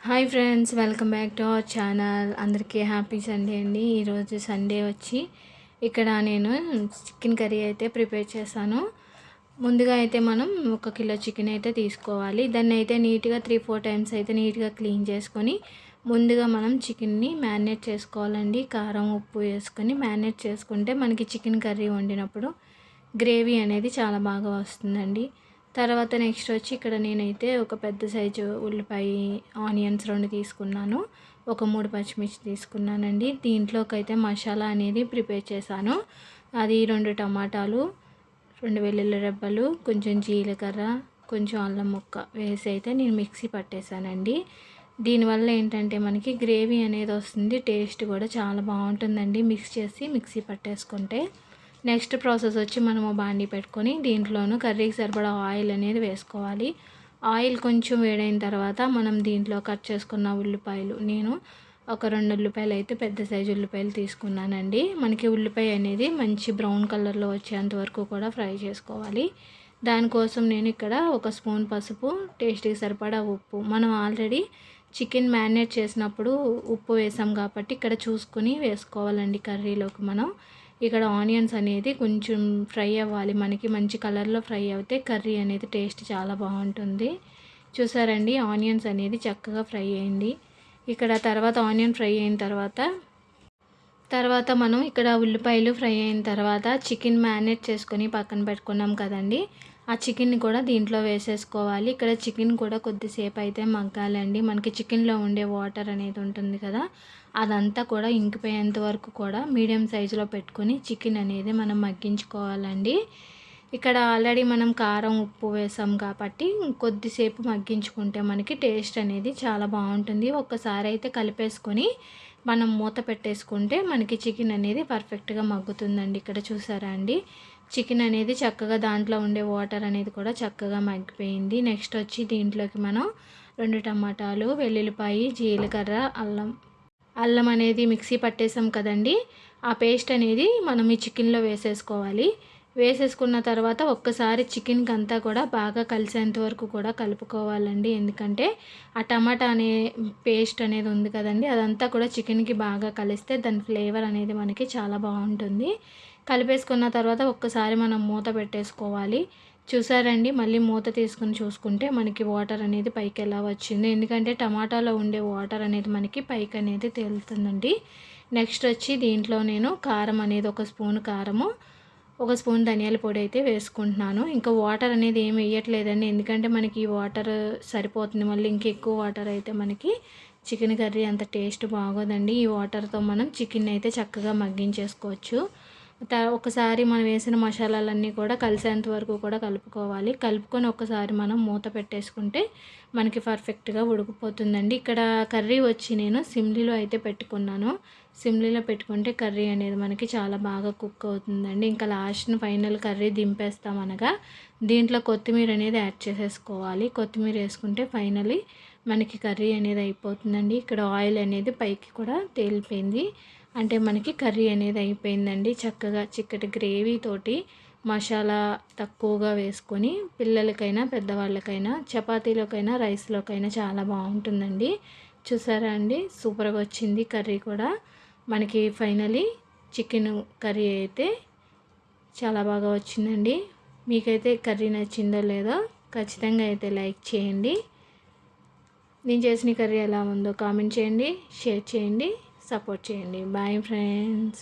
Hi friends, welcome back to our channel. అందరికీ happy Sunday అండి. ఈరోజు సండే వచ్చి ఇక్కడ నేను చికెన్ కర్రీ అయితే ప్రిపేర్ చేశాను. ముందుగా అయితే మనం 1 కిలో చికెన్ అయితే తీసుకోవాలి. దాన్ని అయితే నీట్గా 3-4 టైమ్స్ అయితే నీట్గా క్లీన్ చేసుకొని ముందుగా మనం చికెన్ని మ్యారినేట్ చేసుకోవాలండి. కారం ఉప్పు వేసుకొని మ్యారినేట్ చేసుకుంటే మనకి చికెన్ కర్రీ వండినప్పుడు గ్రేవీ అనేది చాలా బాగా వస్తుందండి. తర్వాత నెక్స్ట్ వచ్చి ఇక్కడ నేనైతే ఒక పెద్ద సైజు ఉల్లిపాయ, ఆనియన్స్ 2 తీసుకున్నాను. ఒక 3 పచ్చిమిర్చి తీసుకున్నానండి. దీంట్లోకి అయితే మసాలా అనేది ప్రిపేర్ చేశాను. అది 2 టమాటాలు, 2 వెల్లుల్లి రెబ్బలు, కొంచెం జీలకర్ర, కొంచెం అల్లం ముక్క వేసి అయితే నేను మిక్సీ పట్టేశానండి. దీనివల్ల ఏంటంటే మనకి గ్రేవీ అనేది వస్తుంది. టేస్ట్ కూడా చాలా బాగుంటుందండి మిక్సీ పట్టేసుకుంటే. నెక్స్ట్ ప్రాసెస్ వచ్చి మనము బాండీ పెట్టుకొని దీంట్లోనూ కర్రీకి సరిపడా ఆయిల్ అనేది వేసుకోవాలి. ఆయిల్ కొంచెం వేడైన తర్వాత మనం దీంట్లో కట్ చేసుకున్న ఉల్లిపాయలు, నేను ఒక 2 ఉల్లిపాయలు అయితే పెద్ద సైజు ఉల్లిపాయలు తీసుకున్నానండి. మనకి ఉల్లిపాయ అనేది మంచి బ్రౌన్ కలర్లో వచ్చేంత వరకు కూడా ఫ్రై చేసుకోవాలి. దానికోసం నేను ఇక్కడ 1 స్పూన్ పసుపు, టేస్ట్కి సరిపడా ఉప్పు, మనం ఆల్రెడీ చికెన్ మ్యారినేట్ చేసినప్పుడు ఉప్పు వేసాం కాబట్టి ఇక్కడ చూసుకొని వేసుకోవాలండి. కర్రీలోకి మనం ఇక్కడ ఆనియన్స్ అనేది కొంచెం ఫ్రై అవ్వాలి. మనకి మంచి కలర్లో ఫ్రై అవుతే కర్రీ అనేది టేస్ట్ చాలా బాగుంటుంది. చూసారండి, ఆనియన్స్ అనేది చక్కగా ఫ్రై అయింది. ఇక్కడ తర్వాత ఆనియన్ ఫ్రై అయిన తర్వాత మనం ఇక్కడ ఉల్లిపాయలు ఫ్రై అయిన తర్వాత చికెన్ మ్యారినేట్ చేసుకొని పక్కన పెట్టుకున్నాం కదండి, ఆ చికెన్ని కూడా దీంట్లో వేసేసుకోవాలి. ఇక్కడ చికెన్ కూడా కొద్దిసేపు అయితే మగ్గాలండి. మనకి చికెన్లో ఉండే వాటర్ అనేది ఉంటుంది కదా, అదంతా కూడా ఇంకిపోయేంత వరకు కూడా మీడియం సైజులో పెట్టుకొని చికెన్ అనేది మనం మగ్గించుకోవాలండి. ఇక్కడ ఆల్రెడీ మనం కారం ఉప్పు వేసాం కాబట్టి కొద్దిసేపు మగ్గించుకుంటే మనకి టేస్ట్ అనేది చాలా బాగుంటుంది. ఒక్కసారి అయితే కలిపేసుకొని మనం మూత పెట్టేసుకుంటే మనకి చికెన్ అనేది పర్ఫెక్ట్గా మగ్గుతుందండి. ఇక్కడ చూసారా అండి, చికెన్ అనేది చక్కగా దాంట్లో ఉండే వాటర్ అనేది కూడా చక్కగా మగ్గిపోయింది. నెక్స్ట్ వచ్చి దీంట్లోకి మనం 2 టమాటాలు, వెల్లుల్లిపాయ, జీలకర్ర, అల్లం అనేది మిక్సీ పట్టేసాం కదండి, ఆ పేస్ట్ అనేది మనం ఈ చికెన్లో వేసేసుకోవాలి. వేసేసుకున్న తర్వాత ఒక్కసారి చికెన్కి అంతా కూడా బాగా కలిసేంత వరకు కూడా కలుపుకోవాలండి. ఎందుకంటే ఆ టమాటా అనే పేస్ట్ అనేది ఉంది కదండి, అదంతా కూడా చికెన్కి బాగా కలిస్తే దాని ఫ్లేవర్ అనేది మనకి చాలా బాగుంటుంది. కలిపేసుకున్న తర్వాత ఒక్కసారి మనం మూత పెట్టేసుకోవాలి. చూసారండి, మళ్ళీ మూత తీసుకుని చూసుకుంటే మనకి వాటర్ అనేది పైకి ఎలా వచ్చింది, ఎందుకంటే టమాటాలో ఉండే వాటర్ అనేది మనకి పైకి అనేది తేలుతుందండి. నెక్స్ట్ వచ్చి దీంట్లో నేను కారం అనేది 1 స్పూన్ కారము, 1 స్పూన్ ధనియాల పొడి అయితే వేసుకుంటున్నాను. ఇంకా వాటర్ అనేది ఏమి వేయట్లేదండి, ఎందుకంటే మనకి ఈ వాటర్ సరిపోతుంది. మళ్ళీ ఇంకెక్కువ వాటర్ అయితే మనకి చికెన్ కర్రీ అంత టేస్ట్ బాగోదండి. ఈ వాటర్తో మనం చికెన్ అయితే చక్కగా మగ్గించేసుకోవచ్చు. ఒకసారి మనం వేసిన మసాలాలన్నీ కూడా కలిసేంత వరకు కూడా కలుపుకోవాలి. కలుపుకొని ఒకసారి మనం మూత పెట్టేసుకుంటే మనకి పర్ఫెక్ట్గా ఉడికిపోతుందండి. ఇక్కడ కర్రీ వచ్చి నేను సిమ్లీలో అయితే పెట్టుకున్నాను. సిమ్లీలో పెట్టుకుంటే కర్రీ అనేది మనకి చాలా బాగా కుక్ అవుతుందండి. ఇంకా లాస్ట్ ఫైనల్ కర్రీ దింపేస్తామనగా దీంట్లో కొత్తిమీర అనేది యాడ్ చేసేసుకోవాలి. కొత్తిమీర వేసుకుంటే ఫైనలీ మనకి కర్రీ అనేది అయిపోతుందండి. ఇక్కడ ఆయిల్ అనేది పైకి కూడా తేలిపోయింది, అంటే మనకి కర్రీ అనేది అయిపోయిందండి. చక్కగా చిక్కటి గ్రేవీ తోటి మసాలా తక్కువగా వేసుకొని పిల్లలకైనా పెద్దవాళ్ళకైనా చపాతీలోకైనా రైస్లోకైనా చాలా బాగుంటుందండి. చూసారా అండి, సూపర్గా వచ్చింది కర్రీ కూడా. మనకి ఫైనలీ చికెన్ కర్రీ అయితే చాలా బాగా వచ్చిందండి. మీకైతే కర్రీ నచ్చిందో లేదో ఖచ్చితంగా అయితే లైక్ చేయండి. నేను చేసిన కర్రీ ఎలా ఉందో కామెంట్ చేయండి, షేర్ చేయండి, సపోర్ట్ చేయండి. Bye friends.